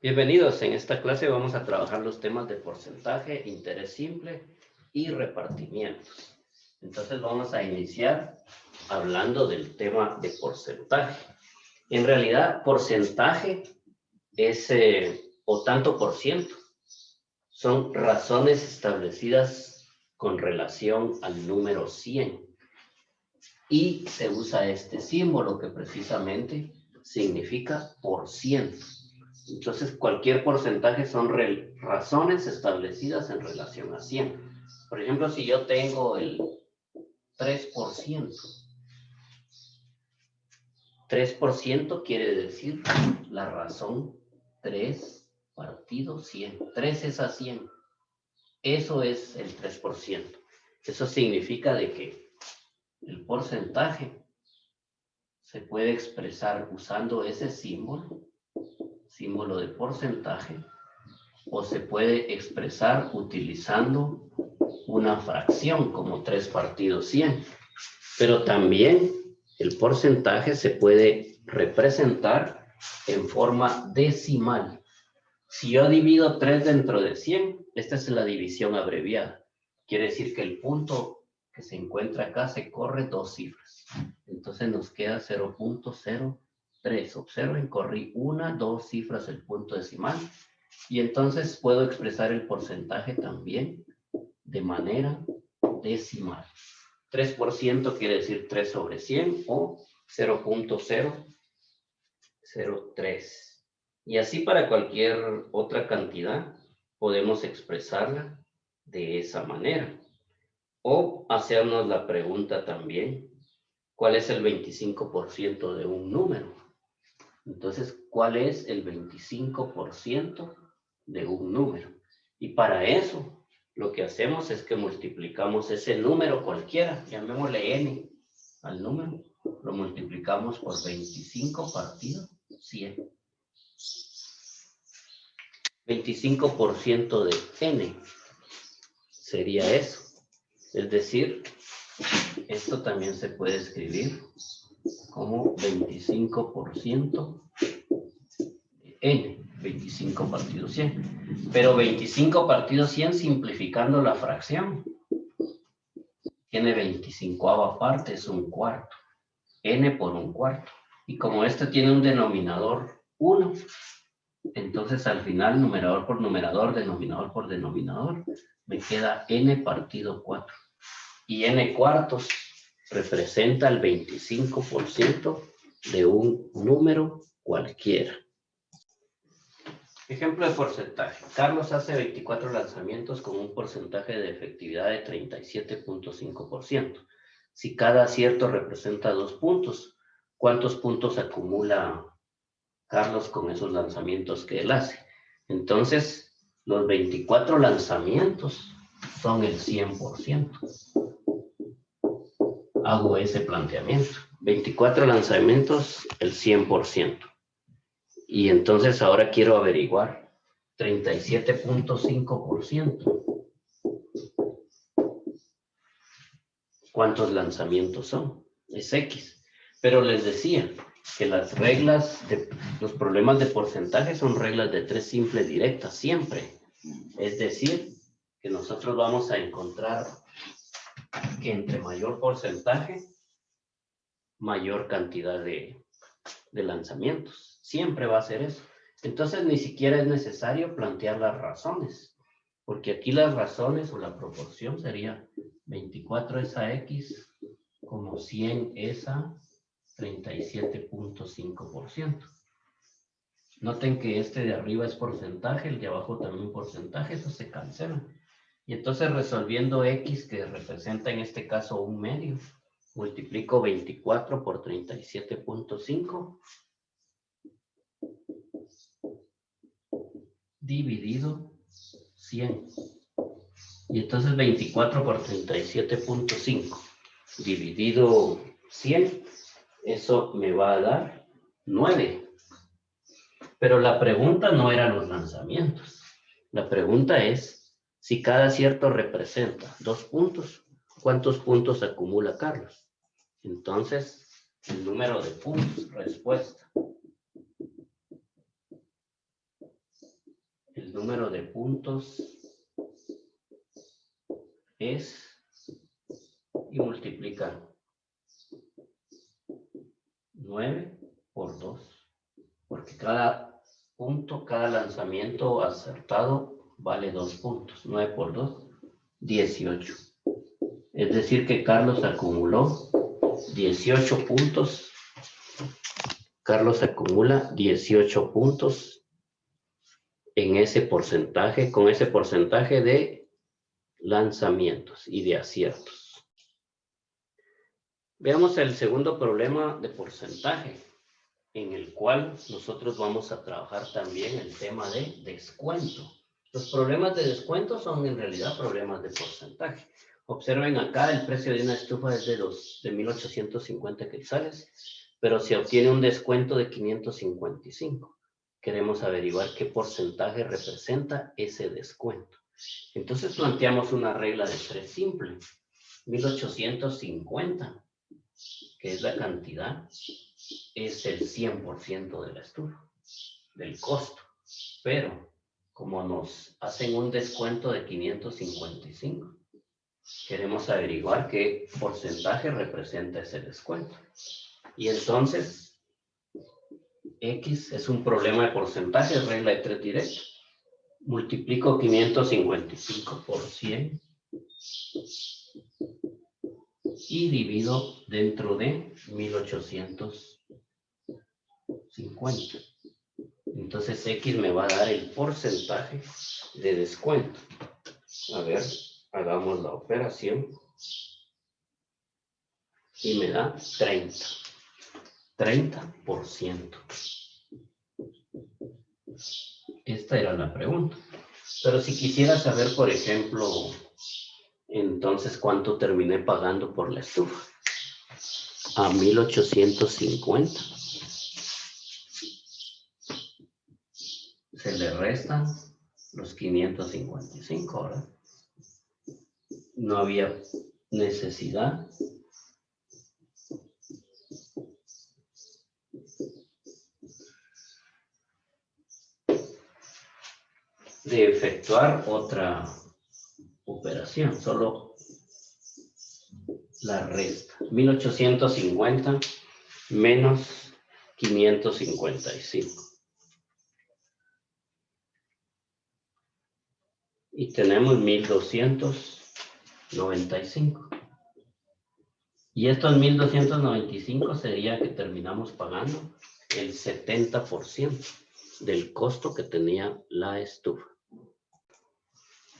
Bienvenidos, en esta clase vamos a trabajar los temas de porcentaje, interés simple y repartimientos. Entonces vamos a iniciar hablando del tema de porcentaje. En realidad, porcentaje es o tanto por ciento. Son razones establecidas con relación al número 100. Y se usa este símbolo que precisamente significa por ciento. Entonces, cualquier porcentaje son razones establecidas en relación a 100. Por ejemplo, si yo tengo el 3%, 3% quiere decir la razón 3 partido 100. 3 es a 100. Eso es el 3%. Eso significa de que el porcentaje se puede expresar usando ese símbolo de porcentaje, o se puede expresar utilizando una fracción como 3 partido 100. Pero también el porcentaje se puede representar en forma decimal. Si yo divido 3 dentro de 100, esta es la división abreviada. Quiere decir que el punto que se encuentra acá se corre 2 cifras. Entonces nos queda 0.03. Observen, corrí 2 cifras el punto decimal. Y entonces puedo expresar el porcentaje también de manera decimal. 3% quiere decir 3 sobre 100 o 0.003. Y así para cualquier otra cantidad podemos expresarla de esa manera. O hacernos la pregunta también, ¿cuál es el 25% de un número? Entonces, ¿cuál es el 25% de un número? Y para eso, lo que hacemos es que multiplicamos ese número cualquiera, llamémosle n al número, lo multiplicamos por 25 partido 100. 25% de n sería eso. Es decir, esto también se puede escribir como 25% de n, 25 partido 100. Pero 25 partido 100 simplificando la fracción. Tiene 25ª parte, es un cuarto. N por un cuarto. Y como este tiene un denominador 1, entonces al final, numerador por numerador, denominador por denominador, me queda n partido 4. Y n cuartos representa el 25% de un número cualquiera. Ejemplo de porcentaje. Carlos hace 24 lanzamientos con un porcentaje de efectividad de 37.5%. Si cada acierto representa 2 puntos, ¿cuántos puntos acumula Carlos con esos lanzamientos que él hace? Entonces, los 24 lanzamientos son el 100%. Hago ese planteamiento. 24 lanzamientos, el 100%. Y entonces ahora quiero averiguar 37.5%. ¿Cuántos lanzamientos son? Es X. Pero les decía que las reglas de los problemas de porcentaje son reglas de 3 simples directas siempre. Es decir, que nosotros vamos a encontrar que entre mayor porcentaje, mayor cantidad de lanzamientos. Siempre va a ser eso. Entonces ni siquiera es necesario plantear las razones, porque aquí las razones o la proporción sería 24 es a X como 100 es a 37.5%. Noten que este de arriba es porcentaje, el de abajo también porcentaje, eso se cancela. Y entonces resolviendo X, que representa en este caso un medio, multiplico 24 por 37.5 dividido 100. Y entonces 24 por 37.5 dividido 100, eso me va a dar 9. Pero la pregunta no era los lanzamientos. La pregunta es, si cada acierto representa 2 puntos, ¿cuántos puntos acumula Carlos? Entonces, el número de puntos, respuesta. número de puntos es, y multiplica 9 por 2, porque cada punto, cada lanzamiento acertado vale 2 puntos. 9 por 2, 18. Es decir que Carlos acumuló 18 puntos. Carlos acumula 18 puntos en ese porcentaje, con ese porcentaje de lanzamientos y de aciertos. Veamos el segundo problema de porcentaje, en el cual nosotros vamos a trabajar también el tema de descuento. Los problemas de descuento son en realidad problemas de porcentaje. Observen acá, el precio de una estufa es de 1,850 quetzales, pero se obtiene un descuento de 555. Queremos averiguar qué porcentaje representa ese descuento. Entonces planteamos una regla de 3 simple. 1,850, que es la cantidad, es el 100% de la estufa, del costo. Pero como nos hacen un descuento de 555, queremos averiguar qué porcentaje representa ese descuento. Y entonces, X es un problema de porcentaje, regla de 3 directa. Multiplico 555 por 100 y divido dentro de 1,850. Entonces X me va a dar el porcentaje de descuento. A ver, hagamos la operación. Y me da 30%. Esta era la pregunta. Pero si quisiera saber, por ejemplo, entonces, ¿cuánto terminé pagando por la estufa? A 1,850. Se le restan los 555, ¿verdad? No había necesidad de efectuar otra operación, solo la resta. 1,850 menos 555. Y tenemos 1,295. Y estos 1,295 sería que terminamos pagando el 70% del costo que tenía la estufa.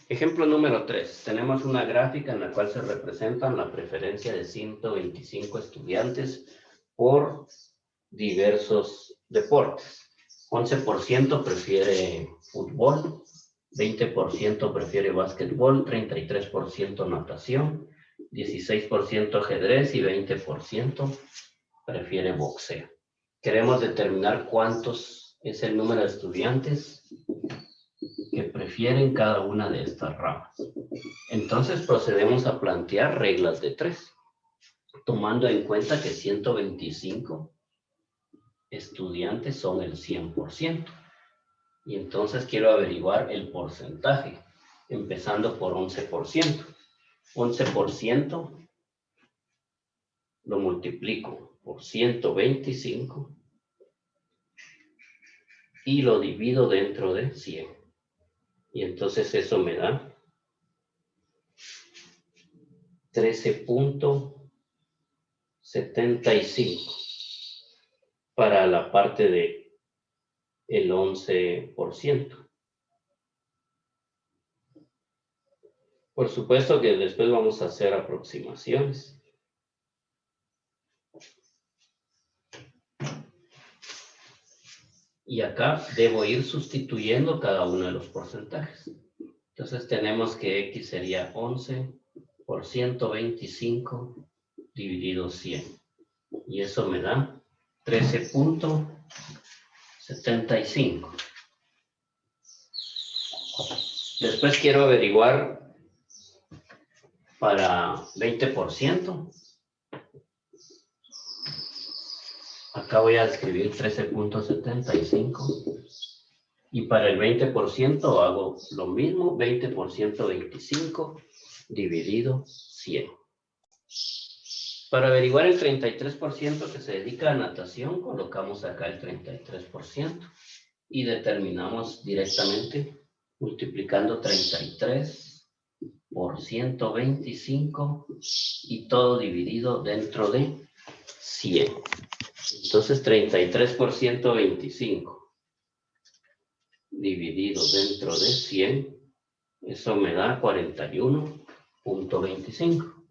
Ejemplo número 3. Tenemos una gráfica en la cual se representan la preferencia de 125 estudiantes por diversos deportes. 11% prefiere fútbol, 20% prefiere básquetbol, 33% natación, 16% ajedrez y 20% prefiere boxeo. Queremos determinar cuántos es el número de estudiantes que prefieren cada una de estas ramas. Entonces procedemos a plantear reglas de 3, tomando en cuenta que 125 estudiantes son el 100%. Y entonces quiero averiguar el porcentaje, empezando por 11%. 11% lo multiplico por 125 y lo divido dentro de 100. Y entonces eso me da 13.75 para la parte de el 11%. Por supuesto que después vamos a hacer aproximaciones. Y acá debo ir sustituyendo cada uno de los porcentajes. Entonces tenemos que X sería 11 por 125 dividido 100. Y eso me da 13.75. Después quiero averiguar para 20%. Acá voy a escribir 13.75 Y para el 20% hago lo mismo, 20% 25 dividido 100. Para averiguar el 33% que se dedica a natación, colocamos acá el 33% y determinamos directamente multiplicando 33 por 125 y todo dividido dentro de 100. Entonces 33 por 125 dividido dentro de 100, eso me da 41.25.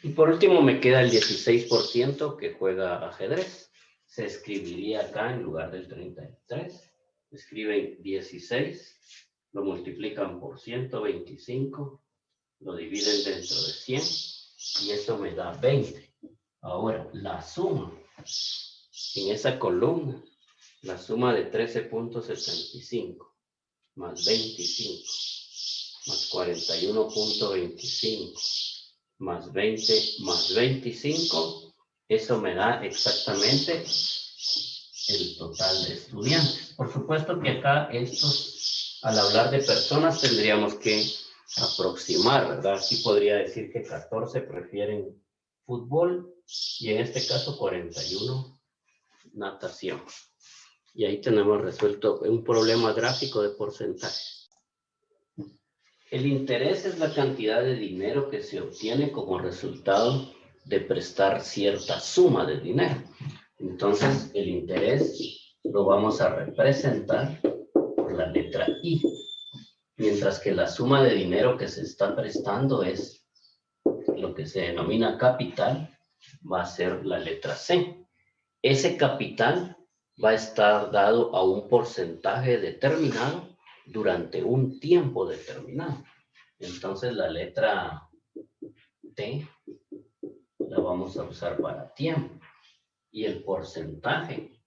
Y por último me queda el 16% que juega ajedrez. Se escribiría acá en lugar del 33. Escriben 16, lo multiplican por 125, lo dividen dentro de 100 y eso me da 20. Ahora, la suma en esa columna, la suma de 13.75 más 25 más 41.25 más 20 más 25, eso me da exactamente el total de estudiantes. Por supuesto que acá estos, al hablar de personas, tendríamos que aproximar, ¿verdad? Aquí podría decir que 14 prefieren fútbol y en este caso 41 natación. Y ahí tenemos resuelto un problema gráfico de porcentaje. El interés es la cantidad de dinero que se obtiene como resultado de prestar cierta suma de dinero. Entonces, el interés lo vamos a representar por la letra I, mientras que la suma de dinero que se está prestando es lo que se denomina capital, va a ser la letra C. Ese capital va a estar dado a un porcentaje determinado durante un tiempo determinado. Entonces la letra T la vamos a usar para tiempo. Y el porcentaje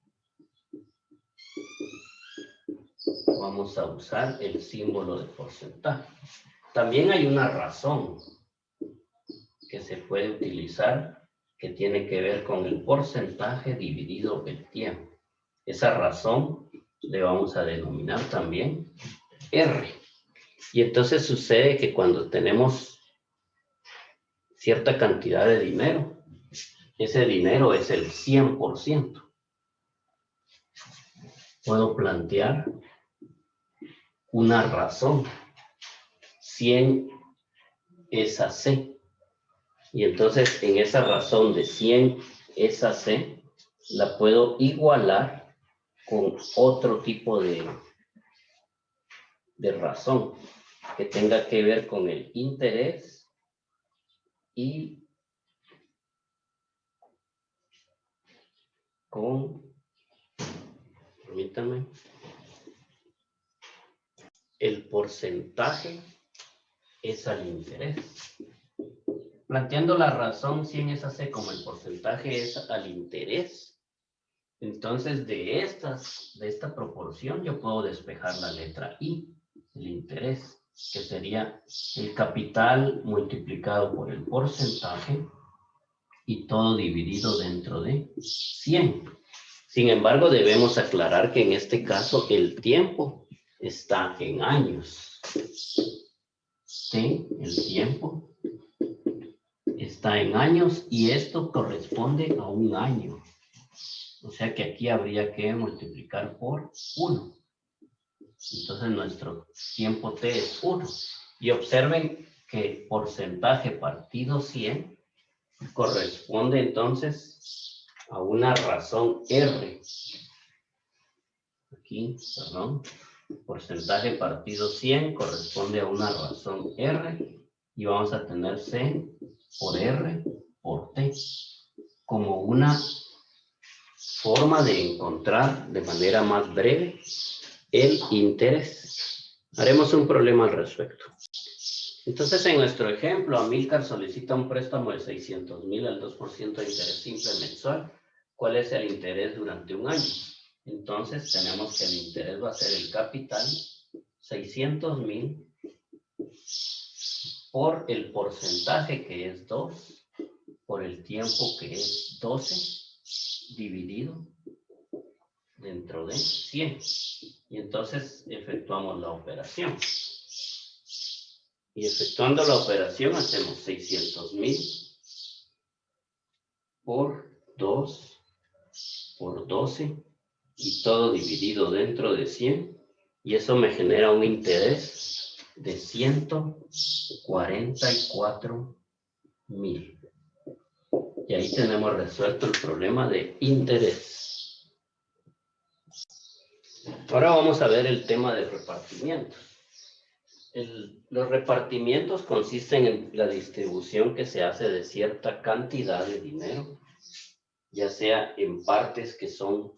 vamos a usar el símbolo de porcentaje. También hay una razón que se puede utilizar que tiene que ver con el porcentaje dividido el tiempo. Esa razón le vamos a denominar también R. Y entonces sucede que cuando tenemos cierta cantidad de dinero, ese dinero es el 100%. Puedo plantear una razón. 100 es a C. Y entonces en esa razón de 100 es a C, la puedo igualar con otro tipo de razón que tenga que ver con el interés y con, permítame, el porcentaje es al interés. Planteando la razón 100 es a C como el porcentaje es al interés, entonces de esta proporción yo puedo despejar la letra I, el interés, que sería el capital multiplicado por el porcentaje y todo dividido dentro de 100. Sin embargo, debemos aclarar que en este caso el tiempo está en años. ¿Sí? El tiempo está en años y esto corresponde a un año. O sea que aquí habría que multiplicar por 1. Entonces nuestro tiempo T es 1. Y observen que porcentaje partido 100 corresponde entonces a una razón R. Aquí, perdón. Porcentaje partido 100 corresponde a una razón R. Y vamos a tener C por R por T. Como una forma de encontrar de manera más breve el interés. Haremos un problema al respecto. Entonces, en nuestro ejemplo, Amílcar solicita un préstamo de 600,000 al 2% de interés simple mensual. ¿Cuál es el interés durante un año? Entonces, tenemos que el interés va a ser el capital, 600,000, por el porcentaje que es 2, por el tiempo que es 12, dividido dentro de 100. Y entonces efectuamos la operación. Y efectuando la operación hacemos 600,000 por 2 por 12 y todo dividido dentro de 100. Y eso me genera un interés de 144,000. Y ahí tenemos resuelto el problema de interés. Ahora vamos a ver el tema de repartimientos. Los repartimientos consisten en la distribución que se hace de cierta cantidad de dinero, ya sea en partes que son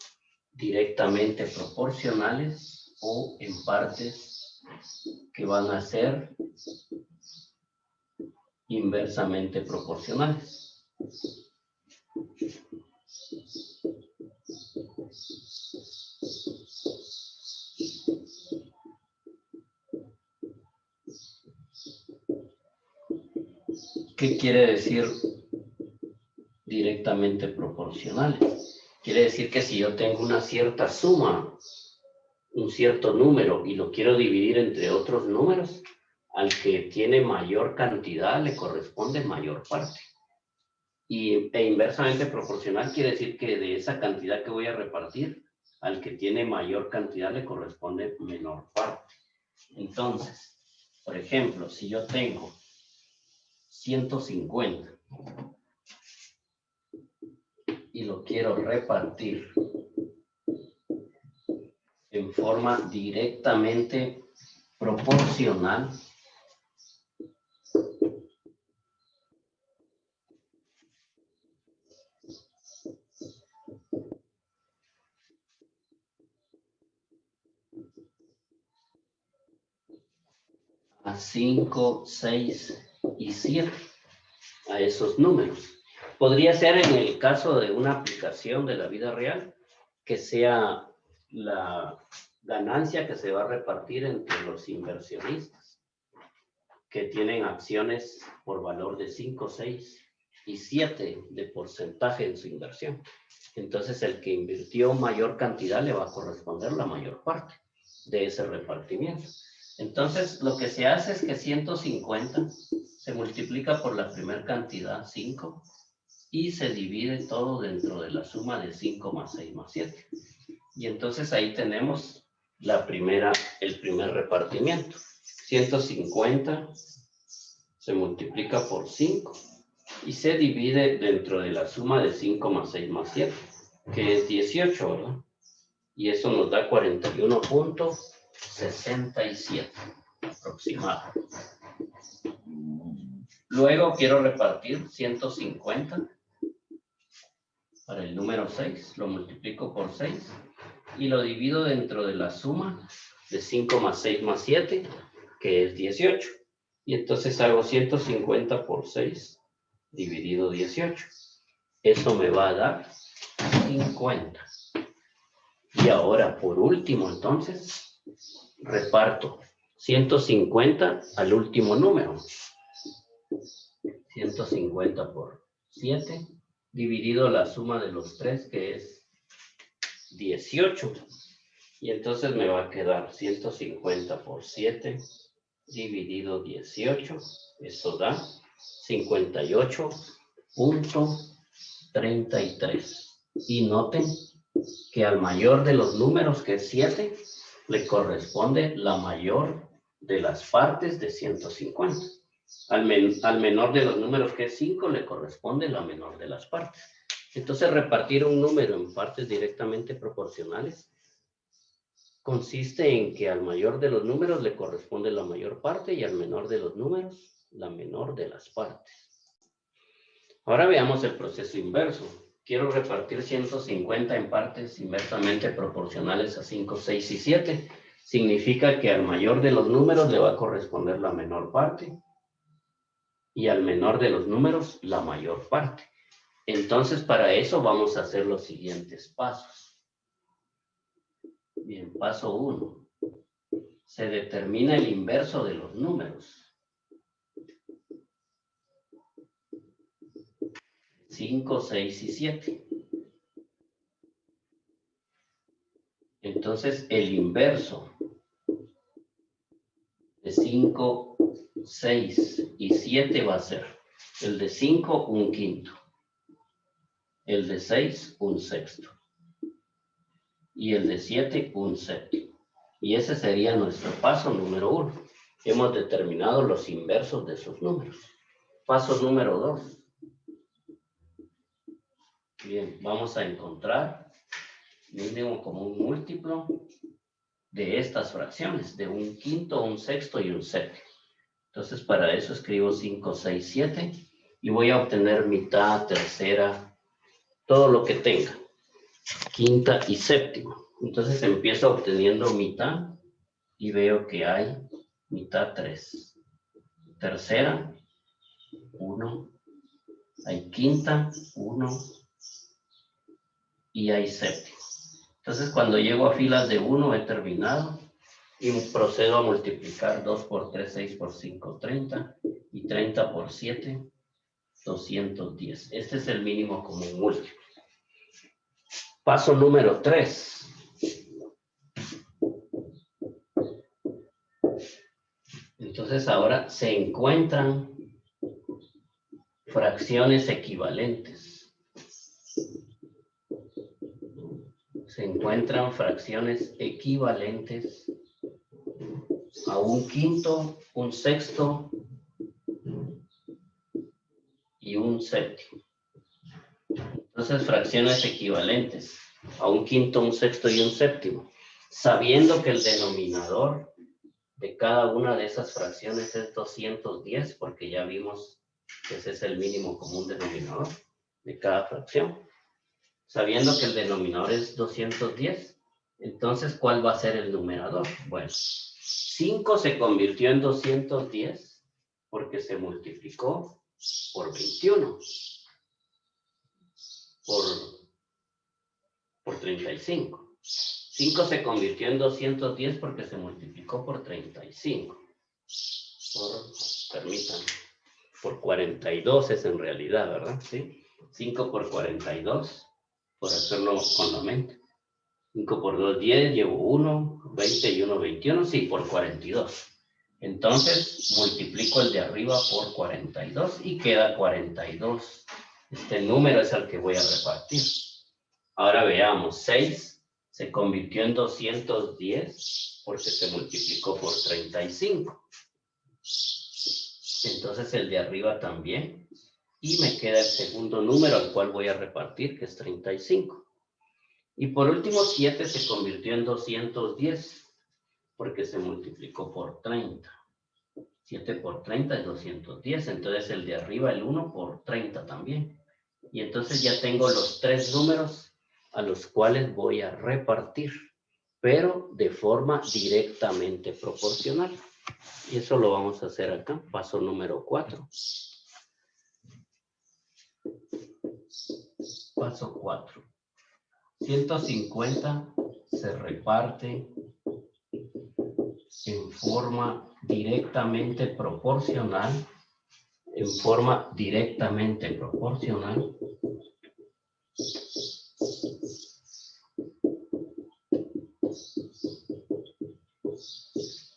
directamente proporcionales o en partes que van a ser inversamente proporcionales. ¿Qué quiere decir directamente proporcionales? Quiere decir que si yo tengo una cierta suma, un cierto número, y lo quiero dividir entre otros números, al que tiene mayor cantidad le corresponde mayor parte. E inversamente proporcional quiere decir que de esa cantidad que voy a repartir, al que tiene mayor cantidad le corresponde menor parte. Entonces, por ejemplo, si yo tengo 150 y lo quiero repartir en forma directamente proporcional, a 5, 6 y 7, a esos números. Podría ser en el caso de una aplicación de la vida real, que sea la ganancia que se va a repartir entre los inversionistas, que tienen acciones por valor de 5, 6 y 7 de porcentaje en su inversión. Entonces, el que invirtió mayor cantidad le va a corresponder la mayor parte de ese repartimiento. Entonces, lo que se hace es que 150 se multiplica por la primera cantidad, 5, y se divide todo dentro de la suma de 5 más 6 más 7. Y entonces ahí tenemos el primer repartimiento. 150 se multiplica por 5 y se divide dentro de la suma de 5 más 6 más 7, que es 18, ¿verdad? Y eso nos da 41.67 aproximado. Luego quiero repartir 150 para el número 6, lo multiplico por 6 y lo divido dentro de la suma de 5 más 6 más 7, que es 18. Y entonces hago 150 por 6 dividido 18. Eso me va a dar 50. Y ahora, por último, entonces, reparto 150 al último número. 150 por 7, dividido la suma de los 3, que es 18. Y entonces me va a quedar 150 por 7, dividido 18. Eso da 58.33. Y noten que al mayor de los números, que es 7, le corresponde la mayor de las partes de 150. Al menor de los números, que es 5, le corresponde la menor de las partes. Entonces, repartir un número en partes directamente proporcionales consiste en que al mayor de los números le corresponde la mayor parte y al menor de los números la menor de las partes. Ahora veamos el proceso inverso. Quiero repartir 150 en partes inversamente proporcionales a 5, 6 y 7. Significa que al mayor de los números le va a corresponder la menor parte y al menor de los números la mayor parte. Entonces, para eso vamos a hacer los siguientes pasos. Bien, paso 1. Se determina el inverso de los números. 5, 6 y 7. Entonces, el inverso de 5, 6 y 7 va a ser el de 5, un quinto. El de 6, un sexto. Y el de 7, un séptimo. Y ese sería nuestro paso número 1. Hemos determinado los inversos de esos números. Paso número 2. Bien, vamos a encontrar mínimo común múltiplo de estas fracciones, de un quinto, un sexto y un séptimo. Entonces, para eso escribo 5, 6, 7 y voy a obtener mitad, tercera, todo lo que tenga, quinta y séptima. Entonces empiezo obteniendo mitad y veo que hay mitad 3, tercera 1, hay quinta 1 y hay séptima. Entonces cuando llego a filas de 1 he terminado y procedo a multiplicar 2 por 3, 6 por 5, 30 y 30 por 7, 210. Este es el mínimo común múltiplo. Paso número 3. Entonces ahora se encuentran fracciones equivalentes. Se encuentran fracciones equivalentes a un quinto, un sexto y un séptimo. Entonces, fracciones equivalentes a un quinto, un sexto y un séptimo. Sabiendo que el denominador de cada una de esas fracciones es 210, porque ya vimos que ese es el mínimo común denominador de cada fracción. Sabiendo que el denominador es 210, entonces, ¿cuál va a ser el numerador? Bueno, 5 se convirtió en 210 porque se multiplicó por 21, por 35. 5 se convirtió en 210 porque se multiplicó por 35. Permítanme, por 42 es en realidad, ¿verdad? ¿Sí? 5 por 42, por hacerlo con la mente. 5 por 2, 10, llevo 1, 20 y 1, 21, sí, por 42. Entonces, multiplico el de arriba por 42 y queda 42. Este número es el que voy a repartir. Ahora veamos, 6 se convirtió en 210 porque se multiplicó por 35. Entonces, el de arriba también. Y me queda el segundo número al cual voy a repartir, que es 35. Y por último, 7 se convirtió en 210 porque se multiplicó por 30. 7 por 30 es 210, entonces el de arriba, el 1 por 30 también. Y entonces ya tengo los 3 números a los cuales voy a repartir, pero de forma directamente proporcional. Y eso lo vamos a hacer acá, paso número 4. Paso 4. 150 se reparte en forma directamente proporcional,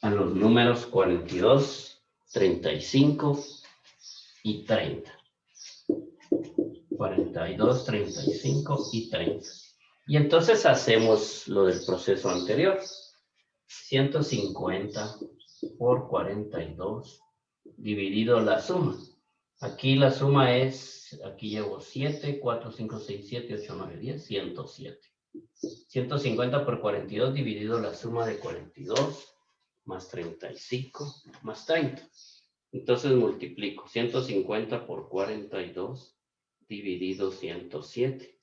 a los números 42, 35 y 30. 42, 35 y 30. Y entonces hacemos lo del proceso anterior. 150 por 42 dividido la suma. Aquí la suma es, aquí llevo 7, 4, 5, 6, 7, 8, 9, 10, 107. 150 por 42 dividido la suma de 42 más 35 más 30. Entonces multiplico 150 por 42 dividido 107.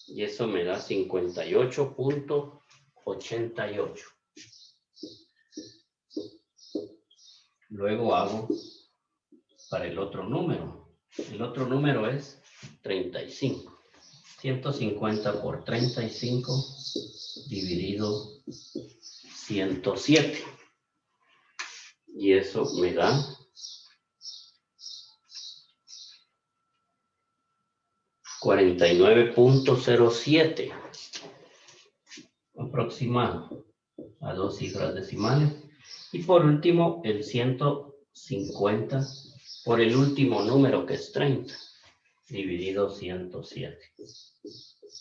Y eso me da 58.88. Luego hago para el otro número. El otro número es 35. 150 por 35 dividido 107. Y eso me da 49.07. aproximado a 2 cifras decimales. Y por último, el 150 por el último número, que es 30, dividido 107.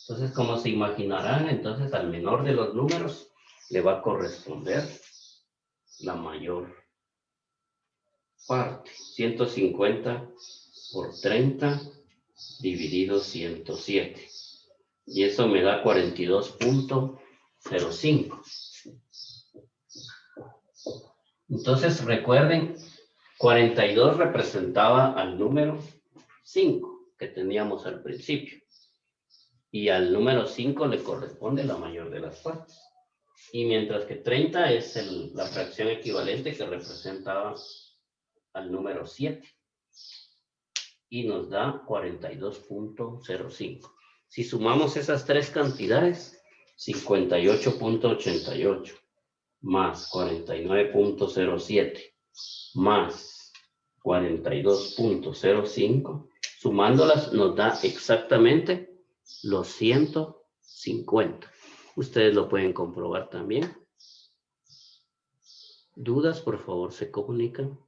Entonces, como se imaginarán, entonces al menor de los números le va a corresponder la mayor parte. 150 por 30 dividido 107. Y eso me da 42.05. Entonces recuerden, 42 representaba al número 5 que teníamos al principio. Y al número 5 le corresponde la mayor de las partes. Y mientras que 30 es la fracción equivalente que representaba al número 7. Y nos da 42.05. Si sumamos esas tres cantidades, 58.88 más 49.07 más 42.05, sumándolas nos da exactamente los 150. Ustedes lo pueden comprobar también. ¿Dudas? Por favor, se comunican.